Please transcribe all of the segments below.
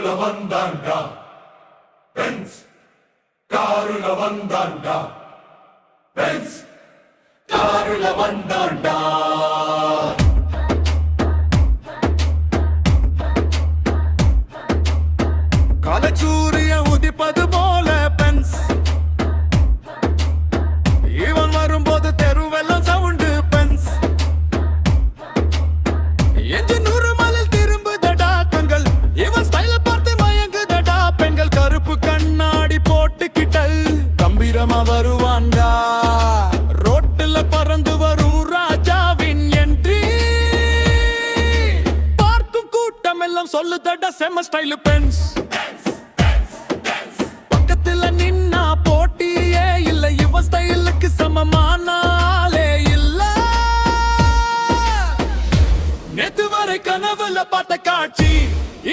காருல வந்தாண்டா Benz காருல வந்தாண்டா Benz காருல வந்தாண்டா காலச்சூரிய உதிப்பது போல Benz இவன் வரும்போது தெருவெல்லாம் சவுண்டு பென்ஸ் என்ஜின் உருமலில் திரும்புதடா கண்கள் இவன் ஸ்டைல பார்த்து மயங்குதடா பெண்கள் கருப்பு கண்ணாடி போட்டுக்கிட்டல் கம்பீரமா வருவான்டா ரோட்டுல பறந்து வரும் ராஜாவின் என்ட்ரி பார்க்கும் கூட்டம் எல்லாம் சொல்லுதடா செம்ம ஸ்டைல் பென்ஸ் பக்கத்துல நின்னா போட்டியே இல்ல இவன் ஸ்டைலுக்கு சமமானாலே இல்ல நேத்து வரை கனவுல பார்த்த காட்சி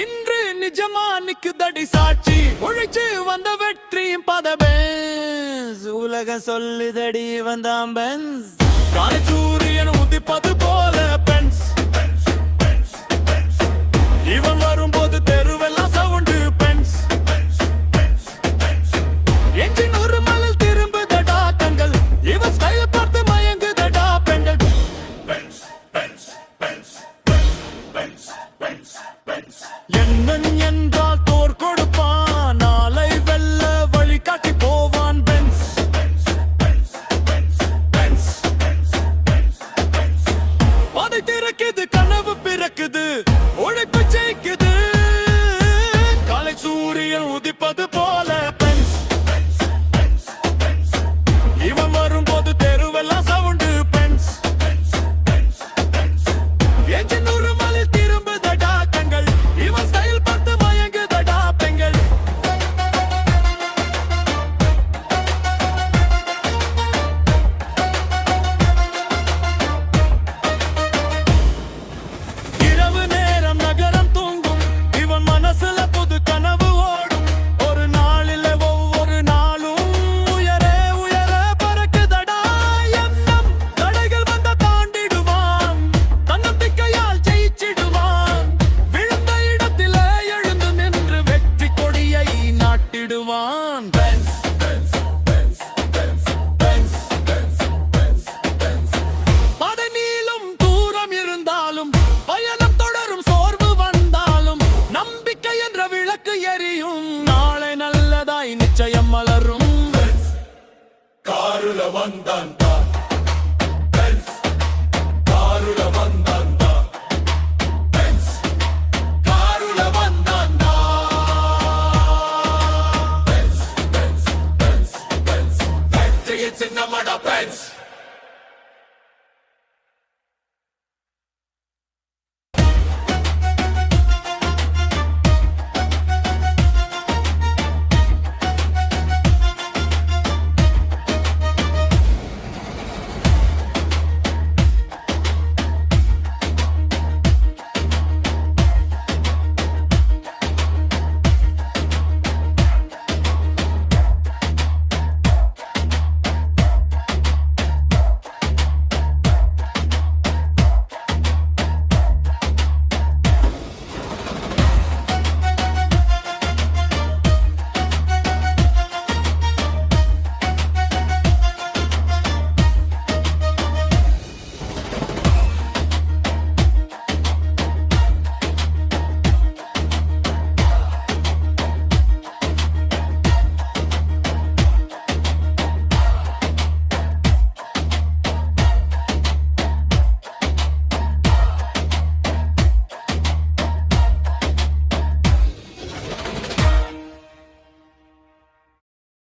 இன்று நிஜமா நிக்குதடி சாட்சி உழைச்சு வந்த வெற்றியும் பதபேஸ் உலகம் சொல்லுதடி வந்தான் பென்ஸ் காலை சூரியன் உதிப்பது போல பென்ஸ் இவன் வரும்போது தெருவெல்லாம் சவுண்டு பென்ஸ் என்ஜின் ஒரு மலல் திரும்புதடா கண்கள் இவன் ஸ்டைல பார்த்து மயங்குதடா பெண்கள் Benz Benz Benz Benz Benz Benz என்னன் என்றால் தோர் கொடுப்பான் நாளை வெல்ல வழி காட்டி போவான் பென்ஸ் பாதை திறக்குது கனவு பிறக்குது உழைப்பு ஜெயிக்குது காலை சூரியன் உதிப்பது போல பென்ஸ் இவன் வரும்போது தெருவெல்லாம் சவுண்டு பென்ஸ் என்ஜின் ஒரு மலில் திரும்புதடா கண்கள் இவன் ஸ்டைல் பார்த்து மயங்குதடா பெண்கள் இரவு நேரம் நகரம் தூங்கும் இவன் மனசுல புது கனவு ஓடும் ஒரு நாளில் ஒவ்வொரு நாளும் உயரே உயர பறக்குதடா எண்ணம் தடைகள் வந்த தாண்டிடுவான் தன்னம்பிக்கையால் ஜெயிச்சிடுவான் விழுந்த இடத்திலே எழுந்து நின்று வெற்றி கொடியை நாட்டிடுவான் பென்ஸ் பாதை நீளும் தூரம் இருந்தாலும் பயணம் தொடரும் சோர்வு வந்தாலும் நம்பிக்கை என்ற விளக்கு எரியும் நாளை நல்லதாய் நிச்சயம் மலரும் காருல வந்தான்